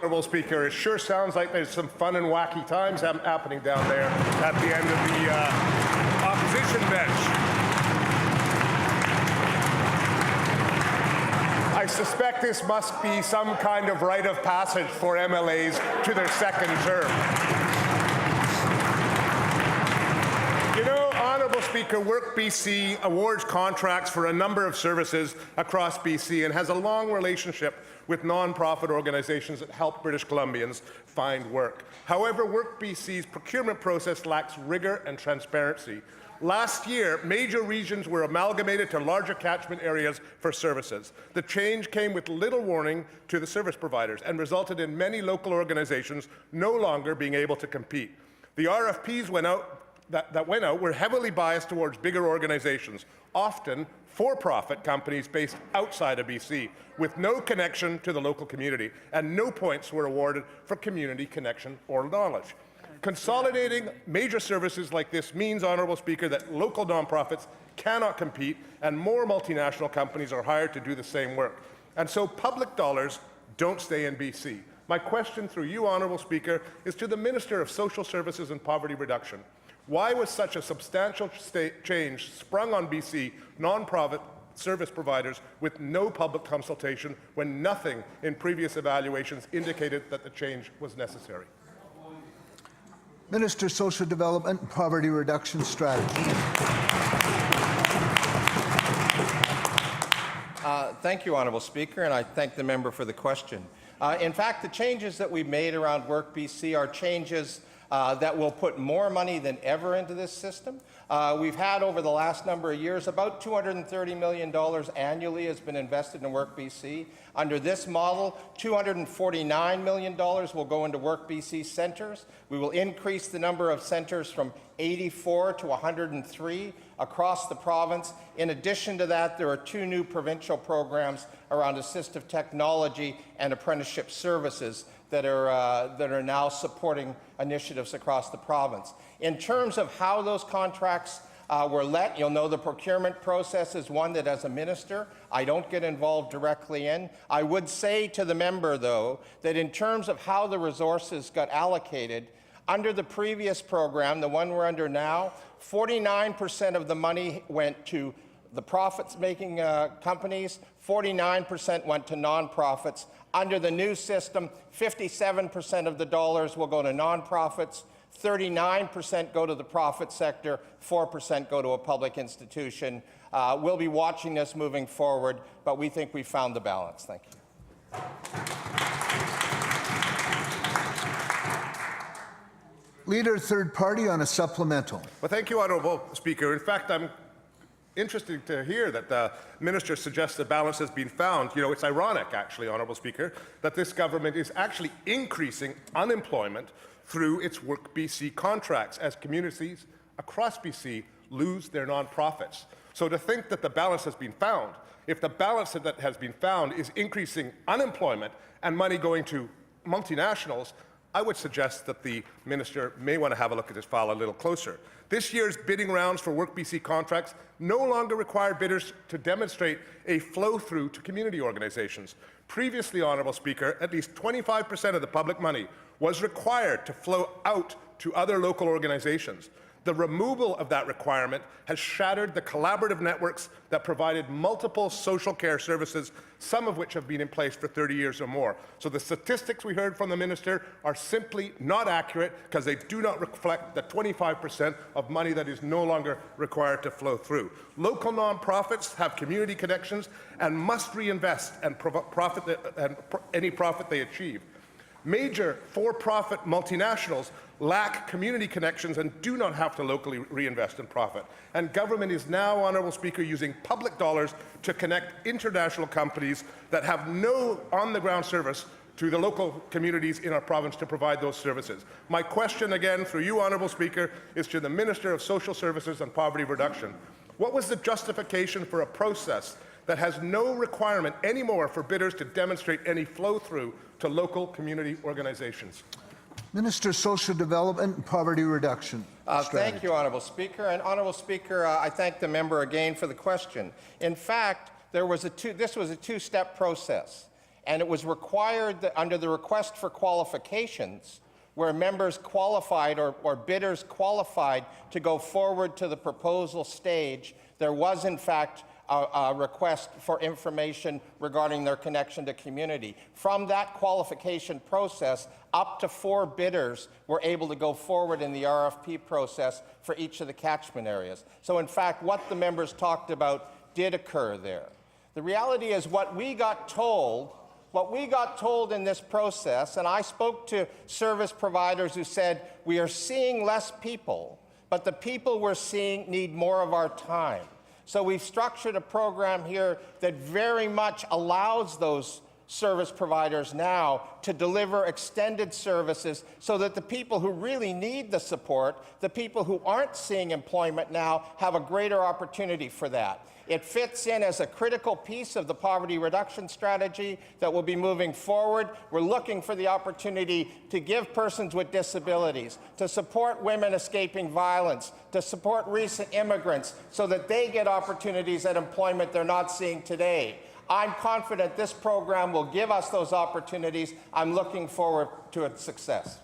Honourable Speaker, it sure sounds like there's some fun and wacky times happening down there at the end of the opposition bench. I suspect this must be some kind of rite of passage for MLAs to their second term. You know, Honourable Speaker, WorkBC awards contracts for a number of services across BC and has a long relationship with non-profit organizations that help British Columbians find work. However, WorkBC's procurement process lacks rigor and transparency. Last year, major regions were amalgamated to larger catchment areas for services. The change came with little warning to the service providers and resulted in many local organizations no longer being able to compete. The RFPs that went out were heavily biased towards bigger organizations, often for-profit companies based outside of BC, with no connection to the local community, and no points were awarded for community connection or knowledge. Consolidating major services like this means, Honourable Speaker, that local nonprofits cannot compete and more multinational companies are hired to do the same work. And so public dollars don't stay in BC. My question through you, Honourable Speaker, is to the Minister of Social Services and Poverty Reduction. Why was such a substantial change sprung on BC non-profit service providers with no public consultation when nothing in previous evaluations indicated that the change was necessary? Minister, Social Development and Poverty Reduction Strategy. Thank you, Honourable Speaker, and I thank the member for the question. In fact, the changes that we've made around WorkBC are changes that will put more money than ever into this system. We've had over the last number of years about $230 million annually has been invested in WorkBC. Under this model, $249 million will go into WorkBC centres. We will increase the number of centres from 84 to 103 across the province. In addition to that, there are 2 new provincial programs around assistive technology and apprenticeship services that are now supporting initiatives across the province. In terms of how those contracts were let, you'll know the procurement process is one that, as a minister, I don't get involved directly in. I would say to the member, though, that in terms of how the resources got allocated, under the previous program, the one we're under now, 49% of the money went to the profits-making companies, 49% went to nonprofits. Under the new system, 57% of the dollars will go to nonprofits, 39% go to the profit sector, 4% go to a public institution. We'll be watching this moving forward, but we think we found the balance. Thank you. Leader, third party on a supplemental. Well, thank you, Honourable Speaker. In fact, I'm interested to hear that the minister suggests the balance has been found. You know, it's ironic, actually, Honourable Speaker, that this government is actually increasing unemployment through its WorkBC contracts as communities across BC lose their non-profits. So to think that the balance has been found, if the balance that has been found is increasing unemployment and money going to multinationals, I would suggest that the minister may want to have a look at this file a little closer. This year's bidding rounds for WorkBC contracts no longer require bidders to demonstrate a flow-through to community organizations. Previously, Honourable Speaker, at least 25% of the public money was required to flow out to other local organizations. The removal of that requirement has shattered the collaborative networks that provided multiple social care services, some of which have been in place for 30 years or more. So the statistics we heard from the minister are simply not accurate because they do not reflect the 25% of money that is no longer required to flow through. Local nonprofits have community connections and must reinvest and any profit they achieve. Major for-profit multinationals lack community connections and do not have to locally reinvest in profit. And government is now, Honourable Speaker, using public dollars to connect international companies that have no on-the-ground service to the local communities in our province to provide those services. My question again, through you, Honourable Speaker, is to the Minister of Social Services and Poverty Reduction. What was the justification for a process that has no requirement anymore for bidders to demonstrate any flow-through to local community organizations? Minister, Social Development and Poverty Reduction. Thank you, Honourable Speaker. And Honourable Speaker, I thank the member again for the question. In fact, this was a two-step process. and it was required that under the request for qualifications, where members qualified or bidders qualified to go forward to the proposal stage, there was in fact a request for information regarding their connection to community. From that qualification process, up to 4 bidders were able to go forward in the RFP process for each of the catchment areas. So in fact, what the members talked about did occur there. The reality is what we got told in this process, and I spoke to service providers who said, we are seeing less people, but the people we're seeing need more of our time. So we've structured a program here that very much allows those service providers now to deliver extended services so that the people who really need the support, the people who aren't seeing employment now, have a greater opportunity for that. It fits in as a critical piece of the poverty reduction strategy that will be moving forward. We're looking for the opportunity to give persons with disabilities, to support women escaping violence, to support recent immigrants so that they get opportunities at employment they're not seeing today. I'm confident this program will give us those opportunities. I'm looking forward to its success.